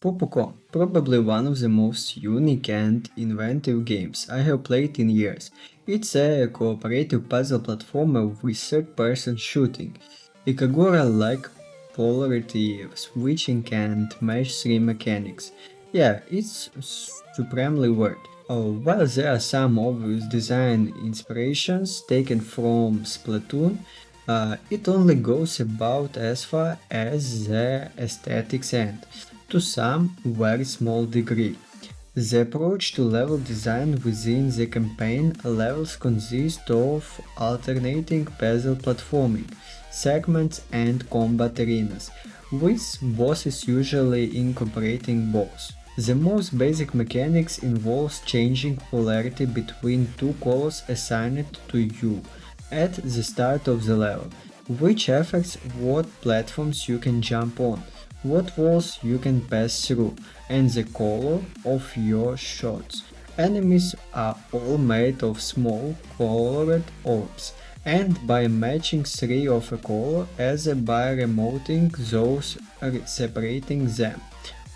Popucom, probably one of the most unique and inventive games I have played in years. It's a cooperative puzzle platformer with third-person shooting, a Kagura-like polarity switching and match 3 mechanics. Yeah, it's supremely weird. While there are some obvious design inspirations taken from Splatoon, it only goes about as far as the aesthetics end, to some very small degree. The approach to level design within the campaign levels consist of alternating puzzle platforming, segments and combat arenas, with bosses usually incorporating both. The most basic mechanics involves changing polarity between two colors assigned to you at the start of the level, which affects what platforms you can jump on, what walls you can pass through, and the color of your shots. Enemies are all made of small, colored orbs, and by matching three of a color, either by removing those separating them,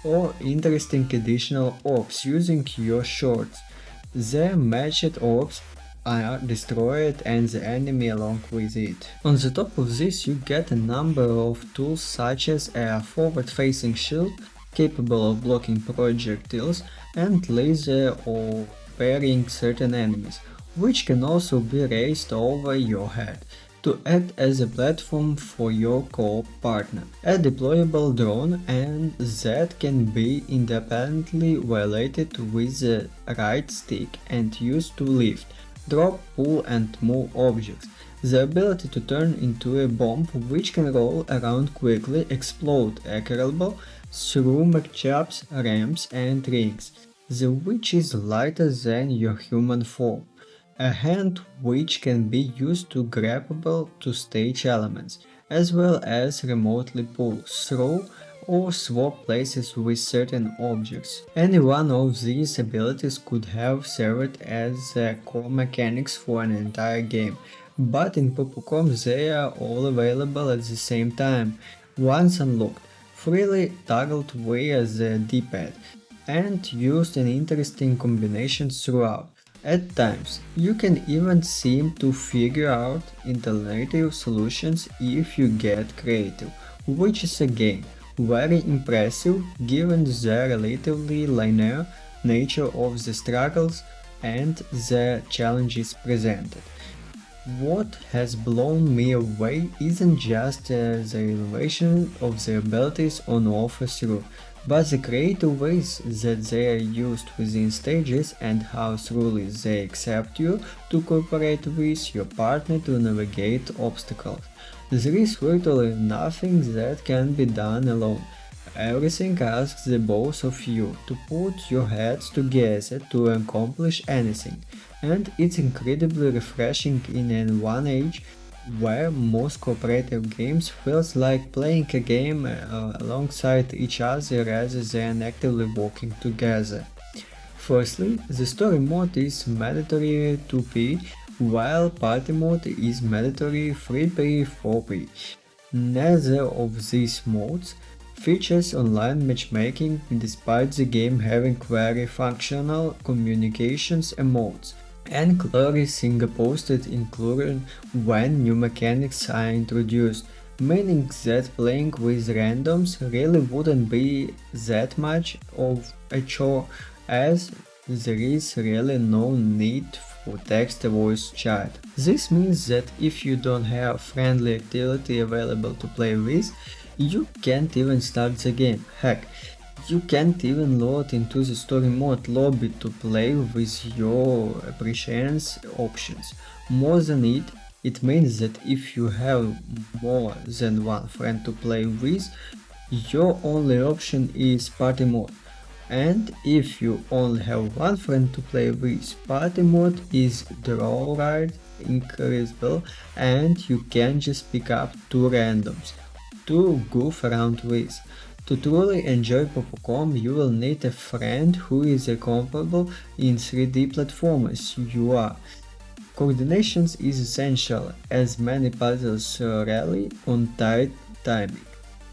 or interesting additional orbs using your shots. The matched orbs are destroyed and the enemy along with it. On the top of this you get a number of tools such as a forward-facing shield capable of blocking projectiles and laser or parrying certain enemies, which can also be raised over your head to act as a platform for your co-op partner. A deployable drone and that can be independently violated with the right stick and used to lift, drop, pull and move objects. The ability to turn into a bomb which can roll around quickly, explode accurately through matchups, ramps and rings, the which is lighter than your human form. A hand which can be used to grabbable to stage elements, as well as remotely pull, throw, or swap places with certain objects. Any one of these abilities could have served as core mechanics for an entire game, but in Popucom they are all available at the same time, once unlocked, freely toggled via the D-pad, and used in interesting combinations throughout. At times, you can even seem to figure out alternative solutions if you get creative, which is again very impressive given the relatively linear nature of the struggles and the challenges presented. What has blown me away isn't just the innovation of the abilities on offer through, but the creative ways that they are used within stages and how thoroughly they accept you to cooperate with your partner to navigate obstacles. There is virtually nothing that can be done alone. Everything asks the both of you to put your heads together to accomplish anything, and it's incredibly refreshing in an age where most cooperative games feels like playing a game alongside each other rather than actively working together. Firstly, the story mode is mandatory 2P, while party mode is mandatory 3P 4P. Neither of these modes features online matchmaking despite the game having very functional communications emotes and clearly single-posted included when new mechanics are introduced, meaning that playing with randoms really wouldn't be that much of a chore as there is really no need for text voice chat. This means that if you don't have friendly activity available to play with, you can't even start the game. Heck, you can't even load into the story mode lobby to play with your appreciations options. More than it, it means that if you have more than one friend to play with, your only option is party mode. And if you only have one friend to play with, party mode is downright incredible and you can just pick up two randoms to goof around with. To truly enjoy Popucom, you will need a friend who is comfortable in 3D platformers you are. Coordination is essential, as many puzzles rely on tight timing.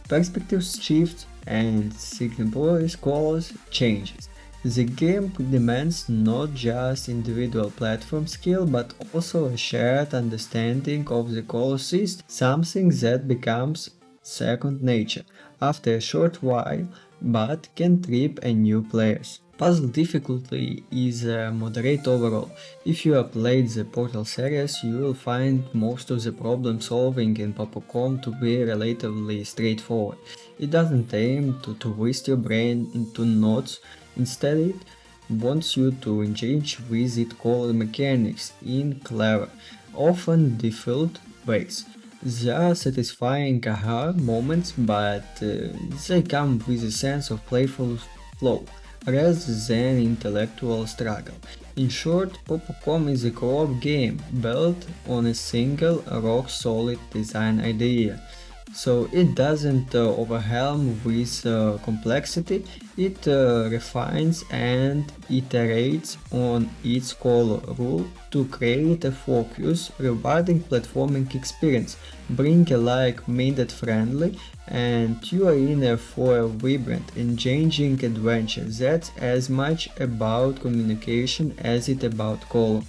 Perspective shifts and signifies colors changes. The game demands not just individual platform skill but also a shared understanding of the color system, something that becomes second nature after a short while but can trip a new players. Puzzle difficulty is moderate overall. If you have played the Portal series, you will find most of the problem solving in Popucom to be relatively straightforward. It doesn't aim to twist your brain into knots, instead it wants you to engage with its core mechanics in clever, often difficult ways. They are satisfying aha moments, but they come with a sense of playful flow rather than intellectual struggle. In short, Popucom is a co-op game built on a single rock-solid design idea. So it doesn't overwhelm with complexity, it refines and iterates on its core rule to create a focused, rewarding platforming experience, bring a like-minded friendly, and you are in for a vibrant, engaging adventure that's as much about communication as it about color.